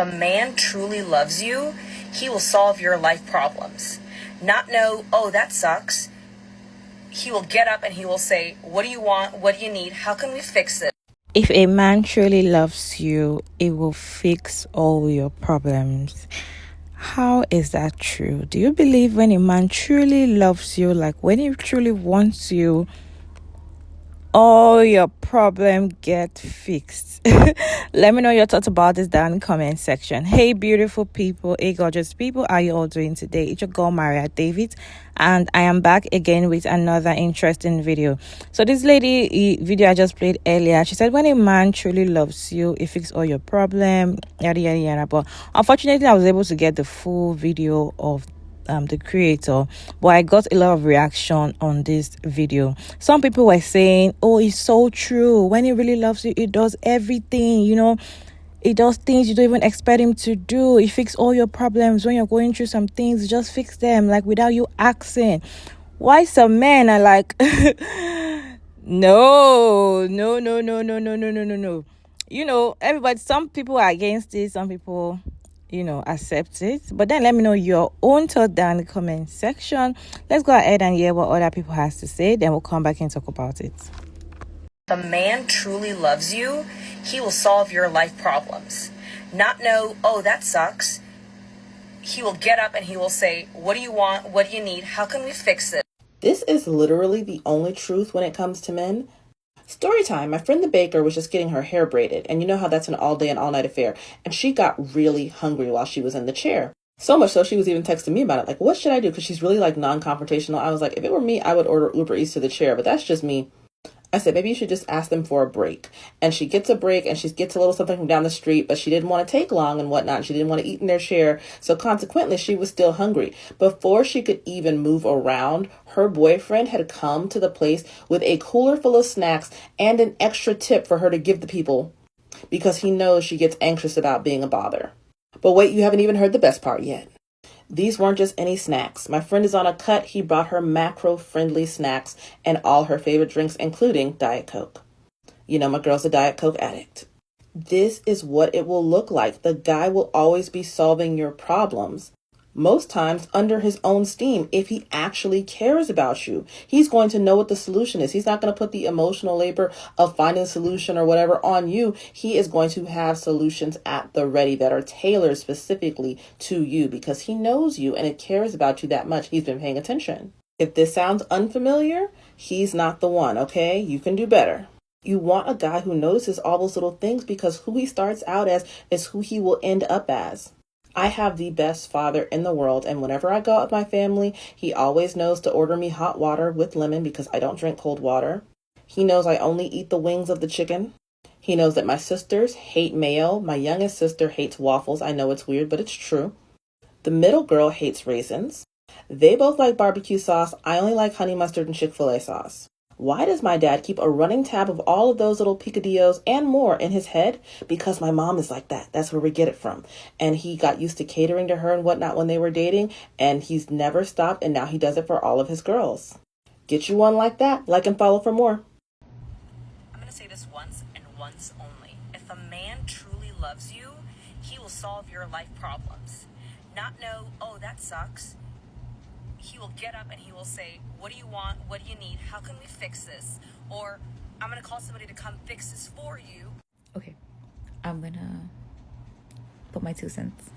A man truly loves you, he will solve your life problems. Not know, oh, that sucks. He will get up and he will say, what do you want? What do you need? How can we fix it? If a man truly loves you, it will fix all your problems. How is that true? Do you believe when a man truly loves you, like when he truly wants you, all your problem get fixed? Let me know your thoughts about this down in the comment section. Hey beautiful people, hey gorgeous people, how you all doing today? It's your girl Maria David, and I am back again with another interesting video. So this video I just played earlier, she said when a man truly loves you, it fixes all your problem, yada yada yada. But unfortunately I was able to get the full video of the creator, but I got a lot of reaction on this video. Some people were saying, oh, it's so true, when he really loves you, it does everything, it does things you don't even expect him to do. It fixes all your problems. When you're going through some things, just fix them, like without you asking. Why some men are like no, everybody, some people are against it, some people accept it. But then let me know your own thought down in the comment section. Let's go ahead and hear what other people has to say, then we'll come back and talk about it. A man truly loves you, he will solve your life problems. Not know, oh, that sucks. He will get up and he will say, what do you want? What do you need? How can we fix it? This is literally the only truth when it comes to men. Story time. My friend the baker was just getting her hair braided, and you know how that's an all day and all night affair, and she got really hungry while she was in the chair. So much so she was even texting me about it, like, what should I do? Because she's really like non-confrontational. I was like, if it were me, I would order Uber Eats to the chair, but that's just me. I said, maybe you should just ask them for a break. And she gets a break and she gets a little something from down the street, but she didn't want to take long and whatnot. She didn't want to eat in their chair. So consequently, she was still hungry. Before she could even move around, her boyfriend had come to the place with a cooler full of snacks and an extra tip for her to give the people because he knows she gets anxious about being a bother. But wait, you haven't even heard the best part yet. These weren't just any snacks. My friend is on a cut. He brought her macro-friendly snacks and all her favorite drinks, including Diet Coke. You know, my girl's a Diet Coke addict. This is what it will look like. The guy will always be solving your problems, most times under his own steam. If he actually cares about you, he's going to know what the solution is. He's not going to put the emotional labor of finding a solution or whatever on you. He is going to have solutions at the ready that are tailored specifically to you because he knows you and it cares about you that much. He's been paying attention. If this sounds unfamiliar, he's not the one, okay? You can do better. You want a guy who notices all those little things because who he starts out as is who he will end up as. I have the best father in the world, and whenever I go out with my family, he always knows to order me hot water with lemon because I don't drink cold water. He knows I only eat the wings of the chicken. He knows that my sisters hate mayo. My youngest sister hates waffles. I know it's weird, but it's true. The middle girl hates raisins. They both like barbecue sauce. I only like honey mustard and Chick-fil-A sauce. Why does my dad keep a running tab of all of those little picadillos and more in his head? Because my mom is like that. That's where we get it from. And he got used to catering to her and whatnot when they were dating, and he's never stopped, and now he does it for all of his girls. Get you one like that. Like and follow for more. I'm going to say this once and once only. If a man truly loves you, he will solve your life problems. Not know, oh, that sucks. He will get up and he will say, what do you want? What do you need? How can we fix this? Or I'm going to call somebody to come fix this for you. Okay, I'm going to put my 2 cents.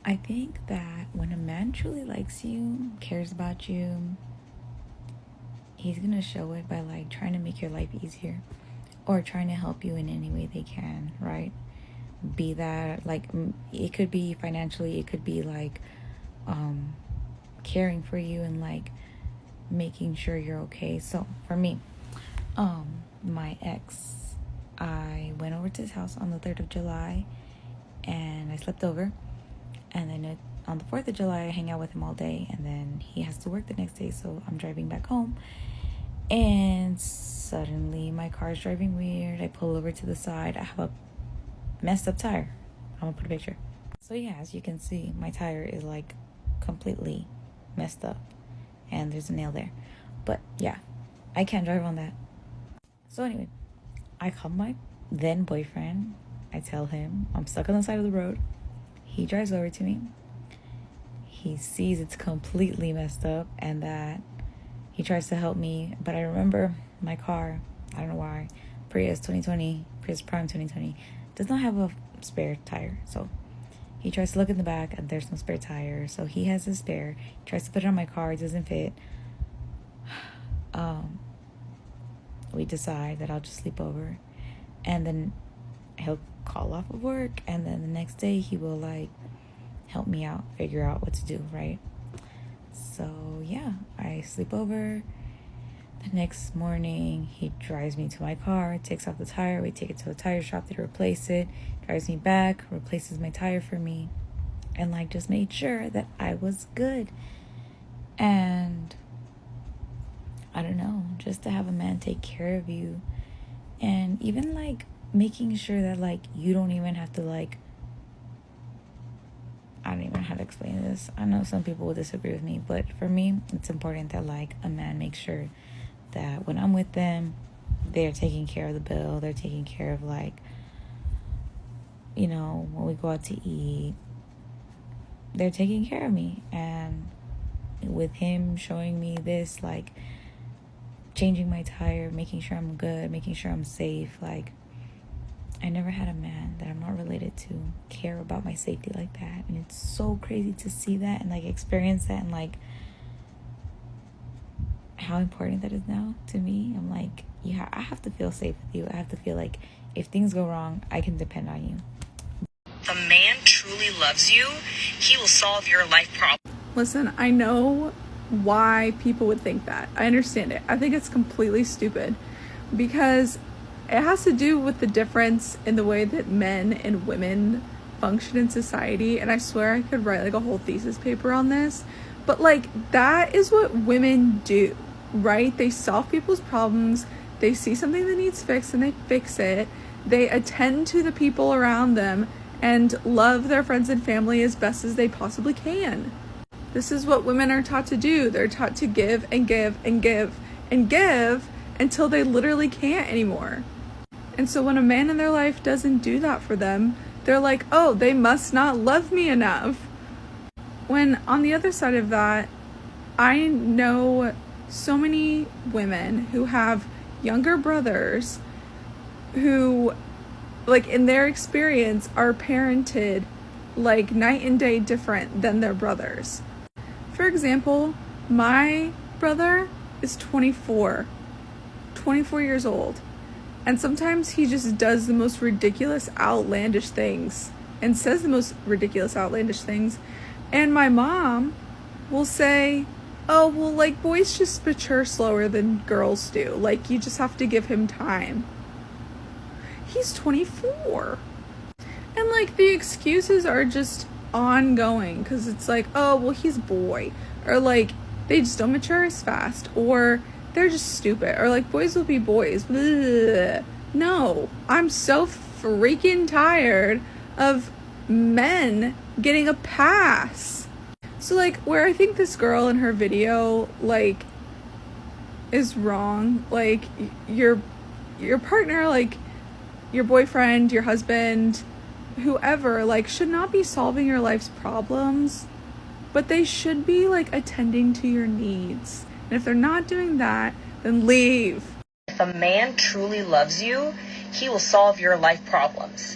I think that when a man truly likes you, cares about you, he's going to show it by like trying to make your life easier or trying to help you in any way they can, right? Be that like, it could be financially, it could be like, caring for you and like making sure you're okay. So for me, my ex, I went over to his house on the 3rd of July and I slept over, and then on the 4th of July I hang out with him all day, and then he has to work the next day, so I'm driving back home, and suddenly my car's driving weird. I pull over to the side. I have a messed up tire. I'm gonna put a picture. So yeah, as you can see, my tire is like completely messed up and there's a nail there. But yeah, I can't drive on that. So anyway, I called my then boyfriend I tell him I'm stuck on the side of the road. He drives over to me. He sees it's completely messed up and that he tries to help me. But I remember my car, I don't know why, Prius Prime 2020, does not have a spare tire. So he tries to look in the back and there's no spare tire. So he has a spare. He tries to put it on my car. It doesn't fit. We decide that I'll just sleep over. And then he'll call off of work. And then the next day he will like help me out, figure out what to do, right? So yeah, I sleep over. The next morning, he drives me to my car, takes off the tire. We take it to a tire shop to replace it. Drives me back, replaces my tire for me. And like just made sure that I was good. And I don't know, just to have a man take care of you. And even like making sure that like you don't even have to like, I don't even know how to explain this. I know some people will disagree with me, but for me, it's important that like a man makes sure that when I'm with them, they're taking care of the bill. They're taking care of like, you know, when we go out to eat, they're taking care of me. And with him showing me this, like changing my tire, making sure I'm good, making sure I'm safe, like I never had a man that I'm not related to care about my safety like that. And it's so crazy to see that and like experience that and like how important that is now to me. I'm like, yeah, I have to feel safe with you. I have to feel like if things go wrong, I can depend on you. If a man truly loves you, he will solve your life problem. Listen, I know why people would think that. I understand it. I think it's completely stupid because it has to do with the difference in the way that men and women function in society. And I swear I could write like a whole thesis paper on this. But like that is what women do, right? They solve people's problems. They see something that needs fixed and they fix it. They attend to the people around them and love their friends and family as best as they possibly can. This is what women are taught to do. They're taught to give and give and give and give until they literally can't anymore. And so when a man in their life doesn't do that for them, they're like, oh, they must not love me enough. When on the other side of that, I know so many women who have younger brothers who, like in their experience, are parented like night and day different than their brothers. For example, my brother is 24 years old. And sometimes he just does the most ridiculous, outlandish things and says the most ridiculous, outlandish things. And my mom will say, oh, well, like, boys just mature slower than girls do. Like, you just have to give him time. He's 24. And, like, the excuses are just ongoing. Because it's like, oh, well, he's a boy. Or, like, they just don't mature as fast. Or they're just stupid. Or, like, boys will be boys. Blech. No. I'm so freaking tired of men getting a pass. So like where I think this girl in her video like is wrong, like your partner, like your boyfriend, your husband, whoever, like should not be solving your life's problems, but they should be like attending to your needs. And if they're not doing that, then leave. If a man truly loves you, he will solve your life problems.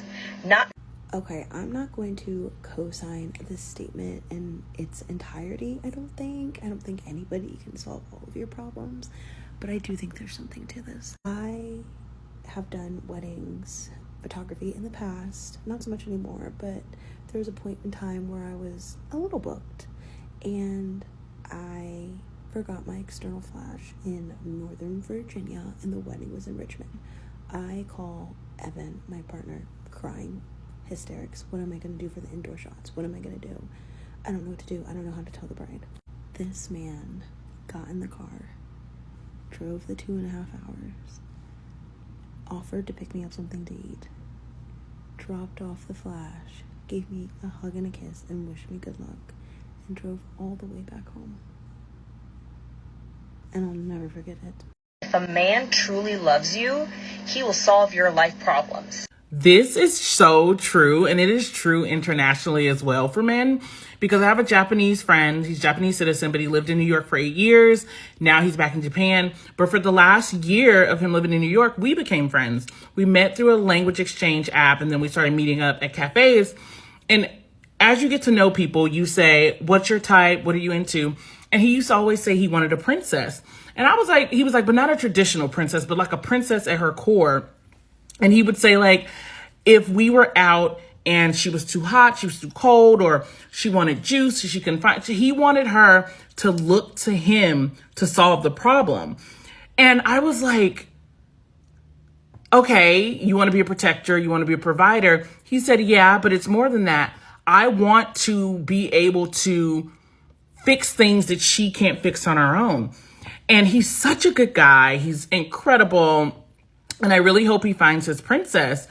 Okay, I'm not going to co-sign this statement in its entirety, I don't think. I don't think anybody can solve all of your problems, but I do think there's something to this. I have done weddings, photography in the past, not so much anymore, but there was a point in time where I was a little booked, and I forgot my external flash in Northern Virginia, and the wedding was in Richmond. I call Evan, my partner, crying. Hysterics. What am I going to do for the indoor shots? What am I going to do? I don't know what to do. I don't know how to tell the bride. This man got in the car, drove the 2.5 hours, offered to pick me up something to eat, dropped off the flash, gave me a hug and a kiss, and wished me good luck, and drove all the way back home. And I'll never forget it. If a man truly loves you, he will solve your life problems. This is so true, and it is true internationally as well for men, because I have a Japanese friend. He's a Japanese citizen, but he lived in New York for 8 years. Now he's back in Japan. But for the last year of him living in New York, we became friends. We met through a language exchange app, and then we started meeting up at cafes. And as you get to know people, you say, what's your type? What are you into? And he used to always say he wanted a princess. And he was like, but not a traditional princess, but like a princess at her core. And he would say, like, if we were out and she was too hot, she was too cold, or she wanted juice, she couldn't find, he wanted her to look to him to solve the problem. And I was like, okay, you want to be a protector, you want to be a provider. He said, yeah, but it's more than that. I want to be able to fix things that she can't fix on her own. And he's such a good guy. He's incredible. And I really hope he finds his princess.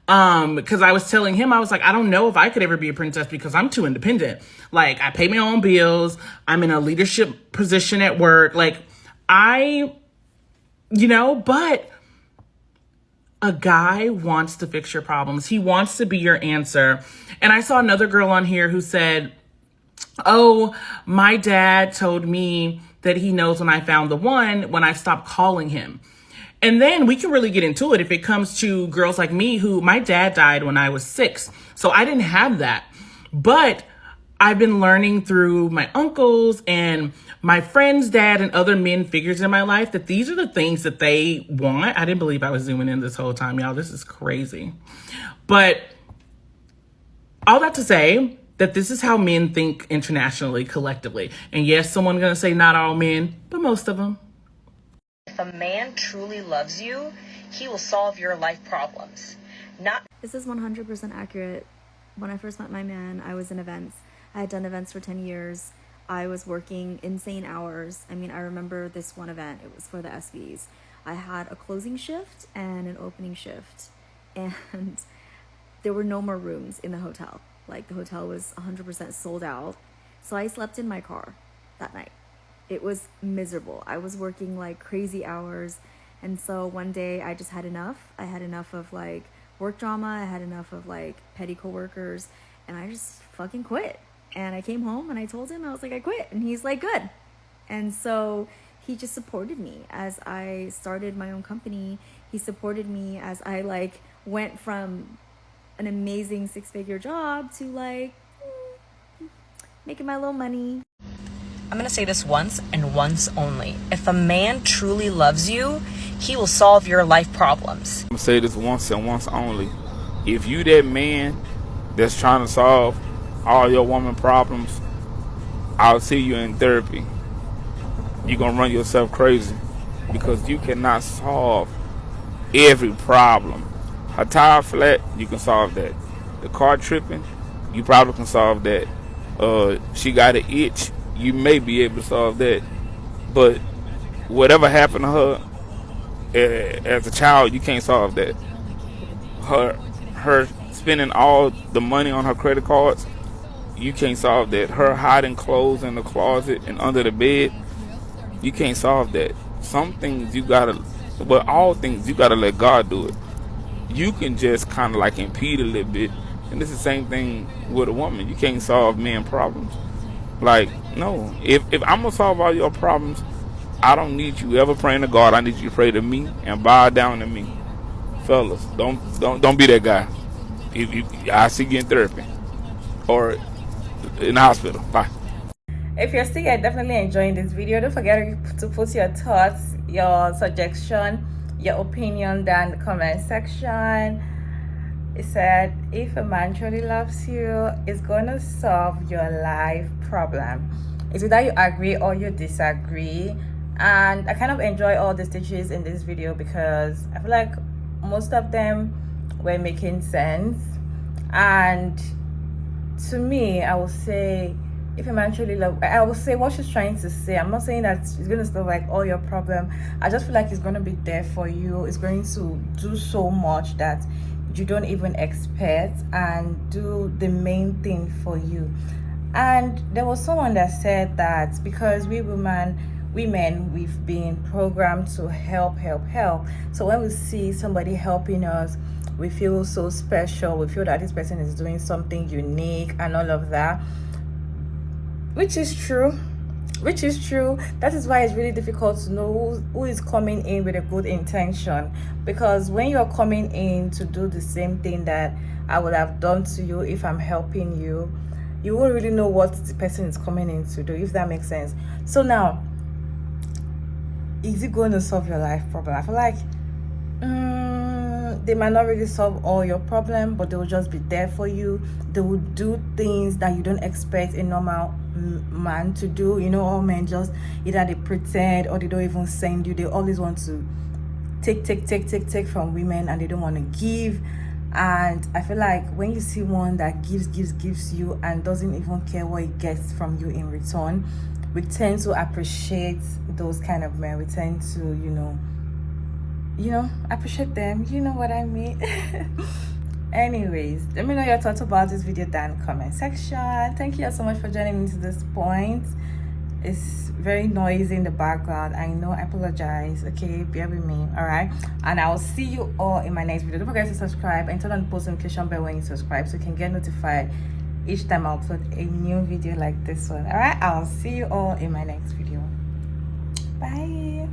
Because I was telling him, I was like, I don't know if I could ever be a princess because I'm too independent. Like, I pay my own bills. I'm in a leadership position at work. Like, but a guy wants to fix your problems. He wants to be your answer. And I saw another girl on here who said, oh, my dad told me that he knows when I found the one when I stopped calling him. And then we can really get into it if it comes to girls like me who my dad died when I was 6. So I didn't have that. But I've been learning through my uncles and my friend's dad and other men figures in my life that these are the things that they want. I didn't believe I was zooming in this whole time, y'all. This is crazy. But all that to say that this is how men think internationally, collectively. And yes, someone's going to say not all men, but most of them. If a man truly loves you, he will solve your life problems. This is 100% accurate. When I first met my man, I was in events. I had done events for 10 years. I was working insane hours. I mean, I remember this one event. It was for the SVs. I had a closing shift and an opening shift. And there were no more rooms in the hotel. Like, the hotel was 100% sold out. So I slept in my car that night. It was miserable. I was working like crazy hours. And so one day I just had enough. I had enough of like work drama. I had enough of like petty coworkers. And I just fucking quit. And I came home and I told him, I was like, I quit. And he's like, good. And so he just supported me as I started my own company. He supported me as I like went from an amazing 6-figure job to like making my little money. I'm going to say this once and once only. If a man truly loves you, he will solve your life problems. I'm going to say this once and once only. If you that man that's trying to solve all your woman problems, I'll see you in therapy. You're going to run yourself crazy because you cannot solve every problem. Her tire flat, you can solve that. The car tripping, you probably can solve that. She got an itch, you may be able to solve that. But whatever happened to her as a child, you can't solve that. Her spending all the money on her credit cards, you can't solve that. Her hiding clothes in the closet and under the bed, you can't solve that. Some things you gotta, but all things you gotta let God do it. You can just kind of like impede a little bit. And it's the same thing with a woman. You can't solve men problems. Like, no. If I'm going to solve all your problems, I don't need you ever praying to God. I need you to pray to me and bow down to me. Fellas, don't be that guy. I see you in therapy or in the hospital. Bye. If you're still definitely enjoying this video, don't forget to put your thoughts, your suggestion, your opinion down in the comment section. It said, if a man truly loves you, it's gonna solve your life problem. It's either you agree or you disagree. And I kind of enjoy all the stitches in this video because I feel like most of them were making sense. And to me, I would say, if a man truly loves, I will say what she's trying to say. I'm not saying that it's going to solve like all your problem. I just feel like it's going to be there for you. It's going to do so much that you don't even expect and do the main thing for you. And there was someone that said that because we women, we've been programmed to help. So when we see somebody helping us, we feel so special, we feel that this person is doing something unique and all of that, which is true. That is why it's really difficult to know who is coming in with a good intention, because when you're coming in to do the same thing that I would have done to you if I'm helping you, you won't really know what the person is coming in to do, if that makes sense. So now, is it going to solve your life problem? I feel like they might not really solve all your problem, but they will just be there for you. They will do things that you don't expect a normal man to do. You know, all men just either they pretend or they don't even send you. They always want to take from women, and they don't want to give. And I feel like when you see one that gives you and doesn't even care what it gets from you in return, we tend to appreciate those kind of men. We tend to, appreciate them. You know what I mean? Anyways, let me know your thoughts about this video down in the comment section. Thank you so much for joining me to this point. It's very noisy in the background. I know, I apologize. Okay, bear with me. All right, and I'll see you all in my next video. Don't forget to subscribe and turn on the post notification bell when you subscribe, so you can get notified each time I upload a new video like this one. All right, I'll see you all in my next video. Bye.